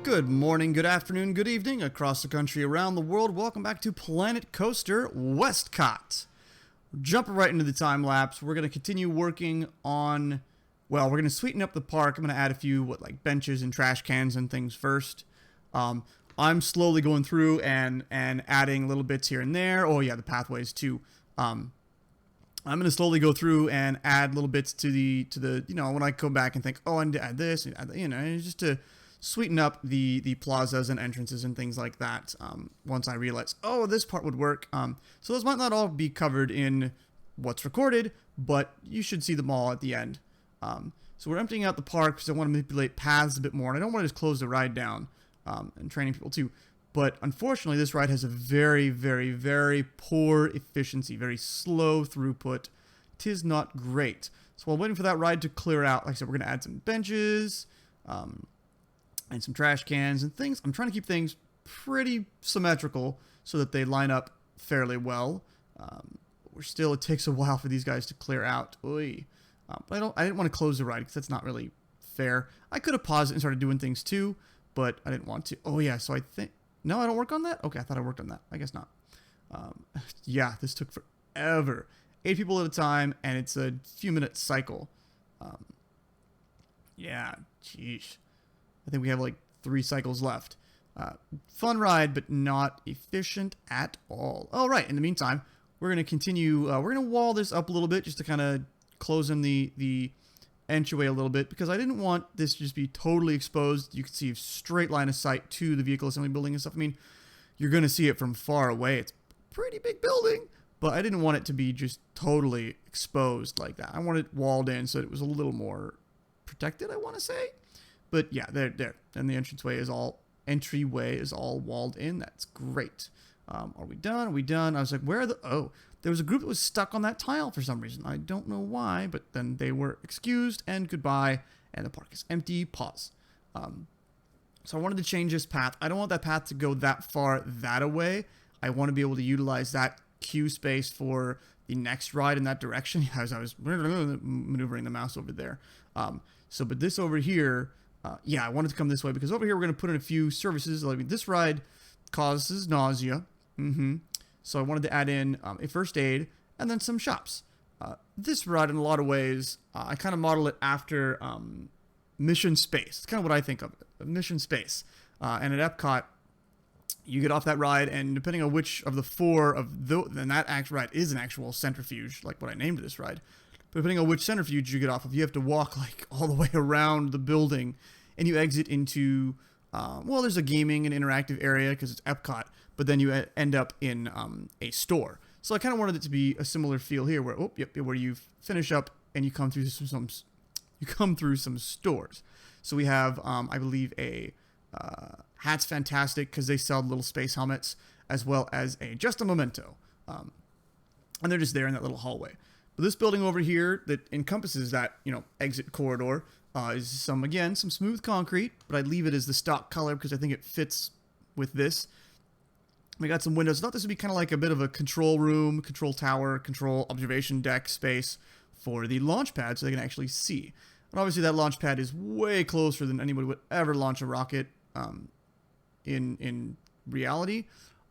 Good morning, good afternoon, good evening, across the country, around the world. Welcome back to Planet Coaster WestCOT. Jumping right into the time lapse. We're going to continue working on, well, we're going to sweeten up the park. I'm going to add a few, benches and trash cans and things first. I'm slowly going through and adding little bits here and there. Oh yeah, the pathways too. I'm going to slowly go through and add little bits to the when I go back and think, oh, I need to add this, just to sweeten up the plazas and entrances and things like that. Once I realize, oh, this part would work. So those might not all be covered in what's recorded, but you should see them all at the end. So we're emptying out the park because I want to manipulate paths a bit more, and I don't want to just close the ride down, and training people too. But unfortunately, this ride has a very, very, very poor efficiency, very slow throughput. 'Tis not great. So while waiting for that ride to clear out, like I said, we're going to add some benches, and some trash cans and things. I'm trying to keep things pretty symmetrical so that they line up fairly well. It takes a while for these guys to clear out. Oy. But I didn't want to close the ride because that's not really fair. I could have paused it and started doing things too, but I didn't want to. Oh yeah, so I think, no, I don't work on that? Okay, I thought I worked on that. I guess not. Yeah, this took forever. 8 people at a time, and it's a few minute cycle. Yeah, jeez. I think we have like 3 cycles left. Fun ride, but not efficient at all. All right, in the meantime, we're going to continue. We're going to wall this up a little bit just to kind of close in the entryway a little bit, because I didn't want this to just be totally exposed. You can see a straight line of sight to the vehicle assembly building and stuff. I mean, you're going to see it from far away. It's a pretty big building, but I didn't want it to be just totally exposed like that. I wanted it walled in so it was a little more protected, I want to say. But yeah, there. And the entryway is all walled in. That's great. Are we done? Are we done? I was like, where are the... Oh, there was a group that was stuck on that tile for some reason. I don't know why, but then they were excused and goodbye, and the park is empty. Pause. So I wanted to change this path. I don't want that path to go that far that away. I want to be able to utilize that queue space for the next ride in that direction as I was maneuvering the mouse over there. But this over here... yeah, I wanted to come this way because over here we're going to put in a few services. I mean, this ride causes nausea. So I wanted to add in a first aid and then some shops. This ride, in a lot of ways, I kind of model it after Mission Space. It's kind of what I think of it, Mission Space. And at Epcot, you get off that ride, and depending on which of the 4 of then that actual ride is an actual centrifuge, like what I named this ride. But depending on which centrifuge you get off of, you have to walk like all the way around the building, and you exit into, there's a gaming and interactive area because it's Epcot, but then you end up in a store. So I kind of wanted it to be a similar feel here, where where you finish up and you come through some stores. So we have, I believe, a Hat's Fantastic because they sell little space helmets, as well as Just a Memento, and they're just there in that little hallway. But this building over here that encompasses that, exit corridor is some smooth concrete, but I'd leave it as the stock color because I think it fits with this. We got some windows. I thought this would be kind of like a bit of a control room, control tower, control observation deck space for the launch pad so they can actually see. And obviously that launch pad is way closer than anybody would ever launch a rocket in reality.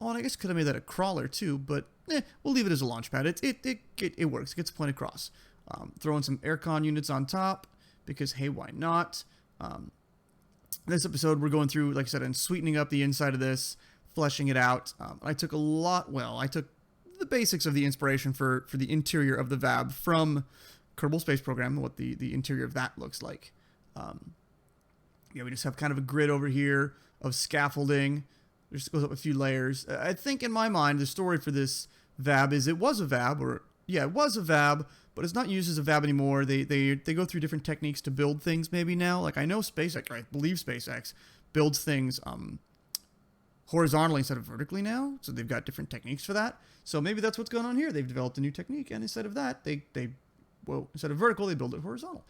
Oh, and I guess could have made that a crawler too, but we'll leave it as a launch pad. It works. It gets the point across. Throw in some aircon units on top because, hey, why not? This episode, we're going through, like I said, and sweetening up the inside of this, fleshing it out. I took the basics of the inspiration for the interior of the VAB from Kerbal Space Program, what the interior of that looks like. We just have kind of a grid over here of scaffolding. It just goes up a few layers. I think in my mind, the story for this VAB is it was a VAB, but it's not used as a VAB anymore. They go through different techniques to build things maybe now. Like I know SpaceX, I believe SpaceX builds things horizontally instead of vertically now. So they've got different techniques for that. So maybe that's what's going on here. They've developed a new technique, and instead of that, instead of vertical, they build it horizontal.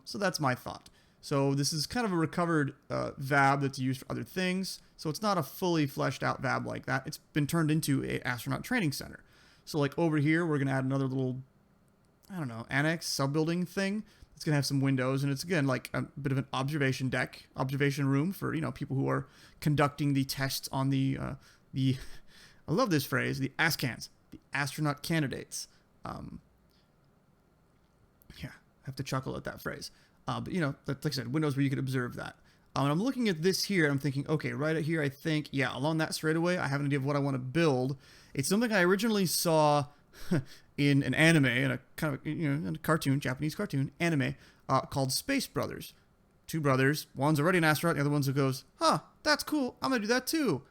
So that's my thought. So this is kind of a recovered VAB that's used for other things. So it's not a fully fleshed out VAB like that. It's been turned into an astronaut training center. So like over here, we're going to add another little, annex sub-building thing. It's It's going to have some windows, and it's, again, like a bit of an observation deck, observation room for, people who are conducting the tests on I love this phrase, the ASCANs, the astronaut candidates. Yeah, I have to chuckle at that phrase. But, like I said, windows where you could observe that. And I'm looking at this here, and I'm thinking, okay, right here, I think, yeah, along that straightaway, I have an idea of what I want to build. It's something I originally saw in an anime, in a kind of, in a cartoon, Japanese cartoon, anime, called Space Brothers. Two brothers, one's already an astronaut, the other one goes, huh, that's cool, I'm going to do that too.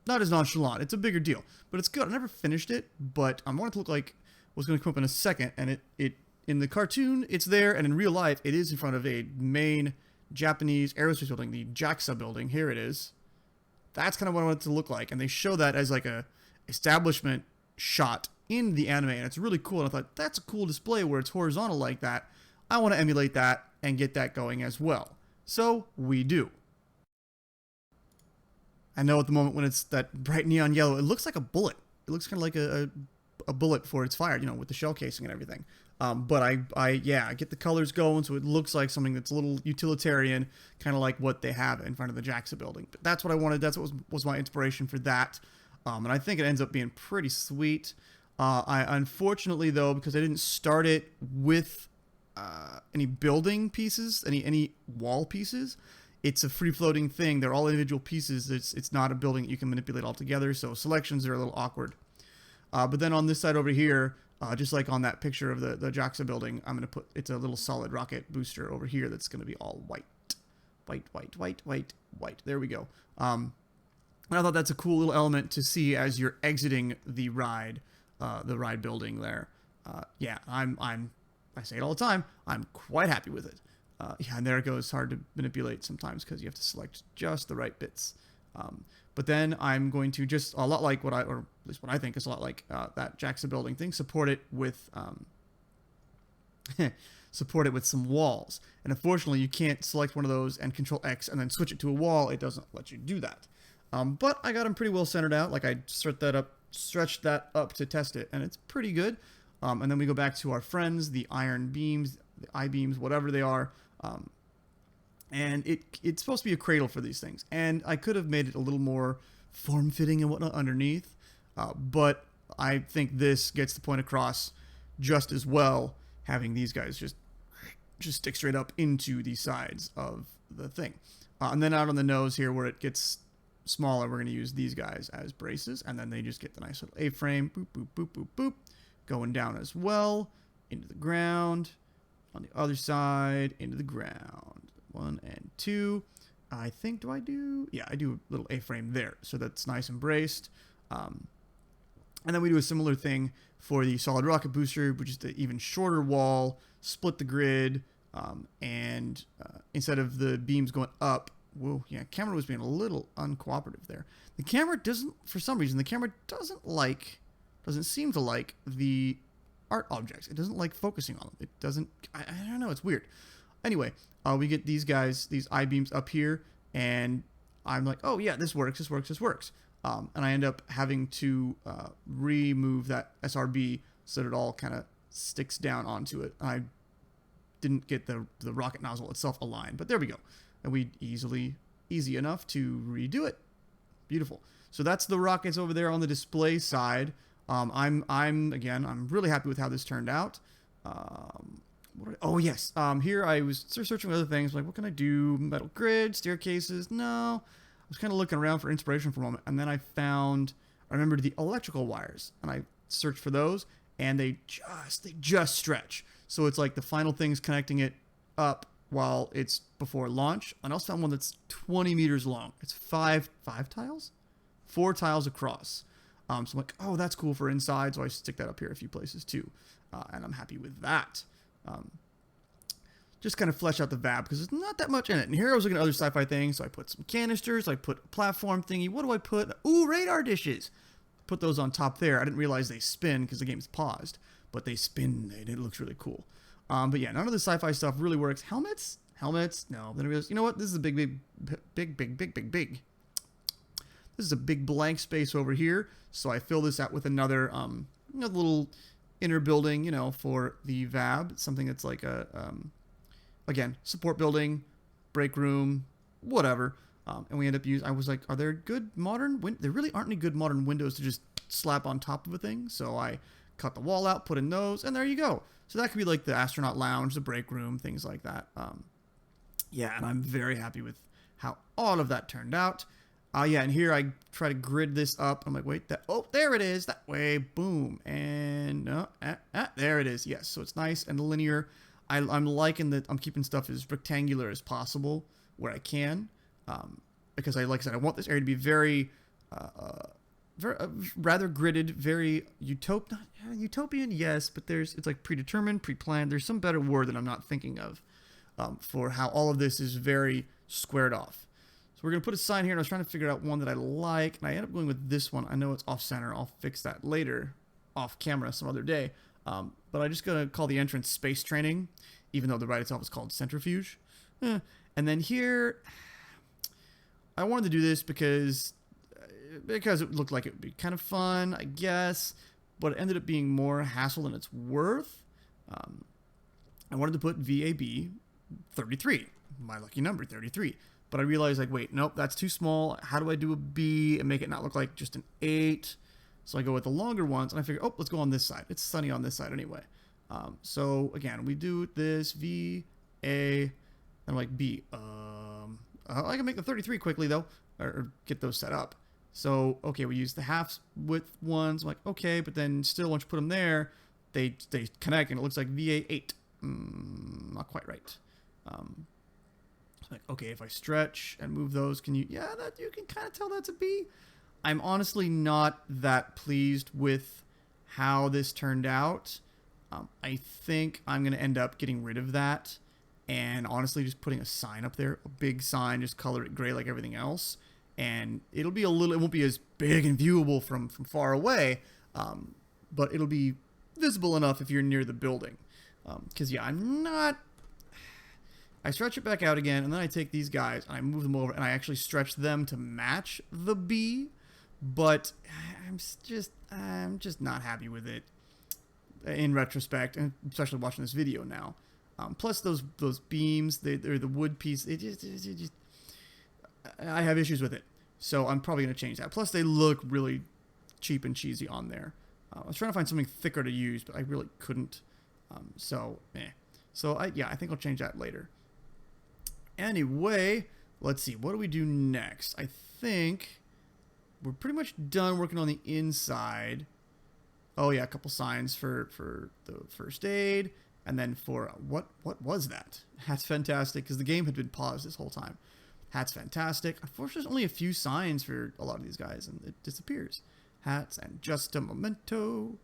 Not as nonchalant, it's a bigger deal, but it's good. I never finished it, but I wanted it to look like what's going to come up in a second, and it in the cartoon, it's there, and in real life, it is in front of a main Japanese aerospace building, the JAXA building. Here it is. That's kind of what I want it to look like, and they show that as like a establishment shot in the anime, and it's really cool. And I thought, that's a cool display where it's horizontal like that. I want to emulate that and get that going as well. So we do. I know at the moment when it's that bright neon yellow, it looks like a bullet. It looks kind of like a bullet before it's fired, with the shell casing and everything. But I get the colors going, so it looks like something that's a little utilitarian, kind of like what they have in front of the JAXA building. But that's what I wanted. That's what was my inspiration for that. And I think it ends up being pretty sweet. I unfortunately, though, because I didn't start it with any building pieces, any wall pieces, it's a free-floating thing. They're all individual pieces. It's not a building that you can manipulate all together, so selections are a little awkward. But then on this side over here, just like on that picture of the JAXA building, I'm going to put, it's a little solid rocket booster over here that's going to be all white. White. There we go. And I thought that's a cool little element to see as you're exiting the ride building there. Yeah, I say it all the time, I'm quite happy with it. Yeah, and there it goes. It's hard to manipulate sometimes because you have to select just the right bits. But then I'm going to just, a lot like or at least what I think is a lot like that JAXA building thing, support it with some walls. And unfortunately, you can't select one of those and Control X and then switch it to a wall. It doesn't let you do that. But I got them pretty well centered out. Like I stretched that up to test it, and it's pretty good. And then we go back to our friends, the iron beams, the I-beams, whatever they are. And it's supposed to be a cradle for these things. And I could have made it a little more form-fitting and whatnot underneath. But I think this gets the point across just as well, having these guys just stick straight up into the sides of the thing. And then out on the nose here where it gets smaller, we're going to use these guys as braces. And then they just get the nice little A-frame, boop, boop, boop, boop, boop, going down as well, into the ground. On the other side, into the ground. 1 and 2. I think, yeah, I do a little A-frame there. So that's nice and braced. And then we do a similar thing for the solid rocket booster, which is the even shorter wall, split the grid, and instead of the beams going up, whoa, yeah, camera was being a little uncooperative there. The camera doesn't, for some reason, doesn't seem to like the art objects. It doesn't like focusing on them. It doesn't, I don't know, it's weird. Anyway, we get these guys, these I-beams up here, and I'm like, oh yeah, this works. And I end up having to remove that SRB so that it all kind of sticks down onto it. I didn't get the rocket nozzle itself aligned, but there we go. And easy enough to redo it. Beautiful. So that's the rockets over there on the display side. I'm really happy with how this turned out. Yes. Here I was searching for other things, like what can I do? Metal grid, staircases. No. I was kind of looking around for inspiration for a moment, and then I remembered the electrical wires, and I searched for those, and they just stretch. So it's like the final thing's connecting it up while it's before launch. And I also found one that's 20 meters long. It's five tiles? 4 tiles across. So I'm like, oh, that's cool for inside. So I stick that up here a few places too. And I'm happy with that. Just kind of flesh out the VAB because there's not that much in it. And here I was looking at other sci-fi things. So I put some canisters. I put a platform thingy. What do I put? Ooh, radar dishes. Put those on top there. I didn't realize they spin because the game's paused. But they spin and it looks really cool. But yeah, none of the sci-fi stuff really works. Helmets? No. Then I realized, you know what? This is a big. This is a big blank space over here. So I fill this out with another little inner building, for the VAB. Something that's like a again, support building, break room, whatever. And we end up using, I was like, are there good modern, there really aren't any good modern windows to just slap on top of a thing. So I cut the wall out, put in those, and there you go. So that could be like the astronaut lounge, the break room, things like that. Yeah, and I'm very happy with how all of that turned out. Yeah, and here I try to grid this up. I'm like, wait, oh, there it is, that way, boom, and there it is. Yes, so it's nice and linear. I'm liking that I'm keeping stuff as rectangular as possible where I can, because like I said, I want this area to be very, rather gridded, very utopian, yes, but it's like predetermined, pre-planned. There's some better word that I'm not thinking of for how all of this is very squared off. So we're going to put a sign here, and I was trying to figure out one that I like, and I ended up going with this one. I know it's off-center. I'll fix that later, off-camera some other day. But I'm just going to call the entrance Space Training, even though the ride itself is called Centrifuge. And then here, I wanted to do this because it looked like it would be kind of fun, I guess, but it ended up being more hassle than it's worth. I wanted to put VAB 33, my lucky number, 33. But I realized, like, wait, nope, that's too small. How do I do a B and make it not look like just an 8? So I go with the longer ones, and I figure, oh, let's go on this side. It's sunny on this side anyway. So, again, we do this, V, A, and I'm like, B. I can make the 33 quickly, though, or get those set up. So, okay, we use the half width ones. I'm like, okay, but then still, once you put them there, they connect, and it looks like VA 8. Not quite right. Like, okay, if I stretch and move those, you can kind of tell that's a B. I'm honestly not that pleased with how this turned out. I think I'm going to end up getting rid of that and honestly just putting a sign up there, a big sign, just color it gray like everything else. And it won't be as big and viewable from far away, but it'll be visible enough if you're near the building. Because, I stretch it back out again, and then I take these guys, and I move them over, and I actually stretch them to match the B, but I'm just not happy with it in retrospect, and especially watching this video now. Plus those beams, they're the wood piece, I have issues with it, so I'm probably going to change that. Plus they look really cheap and cheesy on there. I was trying to find something thicker to use, but I really couldn't, So I think I'll change that later. Anyway, let's see. What do we do next? I think we're pretty much done working on the inside. Oh, yeah, a couple signs for the first aid. And then for what was that? That's fantastic, because the game had been paused this whole time. Hat's fantastic. Unfortunately, there's only a few signs for a lot of these guys, and it disappears. Hats and just a memento.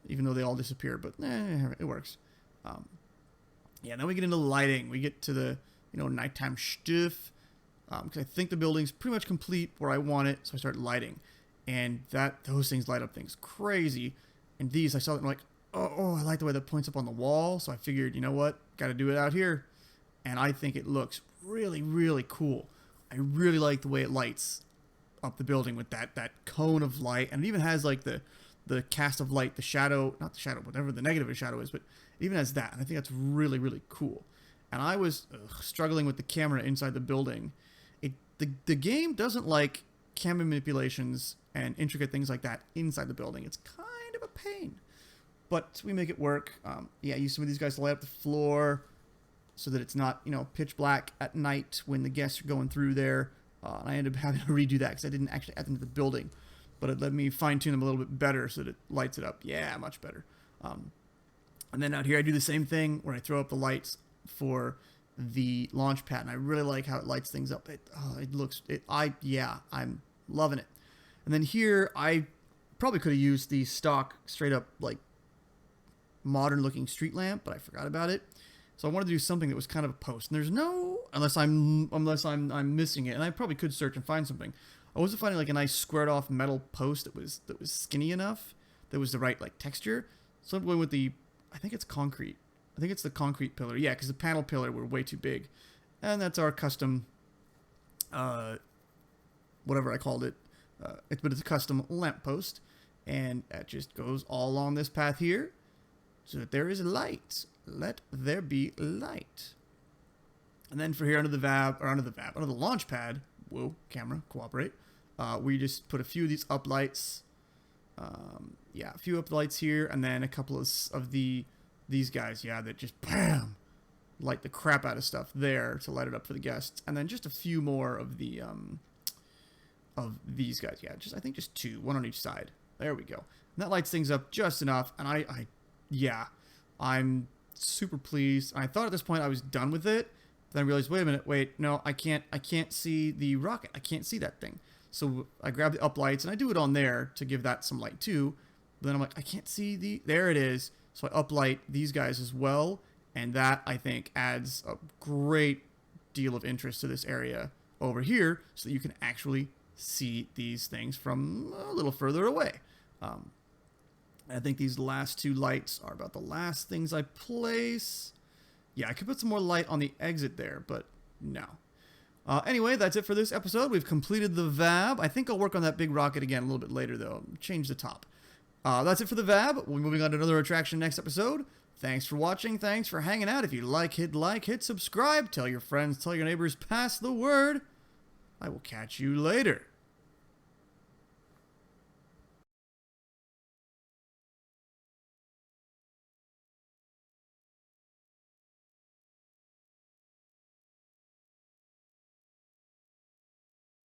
Even though they all disappear, but it works. Then we get into lighting. We get to the nighttime stuff, because I think the building's pretty much complete where I want it, so I start lighting, and those things light up things crazy. And these, I saw them like, oh, I like the way that points up on the wall, so I figured, you know what, got to do it out here, and I think it looks really, really cool. I really like the way it lights up the building with that cone of light, and it even has like the cast of light, the shadow, not the shadow, whatever the negative of shadow is, but it even has that, and I think that's really, really cool. And I was struggling with the camera inside the building. The game doesn't like camera manipulations and intricate things like that inside the building. It's kind of a pain, but we make it work. Use some of these guys to light up the floor so that it's not pitch black at night when the guests are going through there. And I ended up having to redo that because I didn't actually add them to the building, but it let me fine tune them a little bit better so that it lights it up. Yeah, much better. And then out here I do the same thing where I throw up the lights for the launch pad, and I really like how it lights things up. I'm loving it. And then here I probably could have used the stock straight up like modern looking street lamp, but I forgot about it. So I wanted to do something that was kind of a post. And there's no, unless I'm missing it, and I probably could search and find something. I wasn't finding like a nice squared off metal post that was skinny enough, that was the right like texture. So I'm going with I think it's concrete. I think it's the concrete pillar. Yeah, because the panel pillar were way too big. And that's our custom, whatever I called it. But it's a custom lamp post. And that just goes all along this path here so that there is light. Let there be light. And then for here under the VAB, or under the launch pad, whoa, camera, cooperate. We just put a few of these uplights. Yeah, a few uplights here, and then a couple of these guys, yeah, that just bam, light the crap out of stuff there to light it up for the guests. And then just a few more of the of these guys, yeah, I think just 2, 1 on each side. There we go. And that lights things up just enough, and yeah, I'm super pleased. I thought at this point I was done with it. Then I realized, wait, no, I can't see the rocket. I can't see that thing. So I grab the uplights, and I do it on there to give that some light too. But then I'm like, I can't see there it is. So I uplight these guys as well, and that, I think, adds a great deal of interest to this area over here so that you can actually see these things from a little further away. I think these last 2 lights are about the last things I place. Yeah, I could put some more light on the exit there, but no. Anyway, that's it for this episode. We've completed the VAB. I think I'll work on that big rocket again a little bit later, though. Change the top. That's it for the VAB. We'll be moving on to another attraction next episode. Thanks for watching. Thanks for hanging out. If you like, hit subscribe. Tell your friends, tell your neighbors, pass the word. I will catch you later.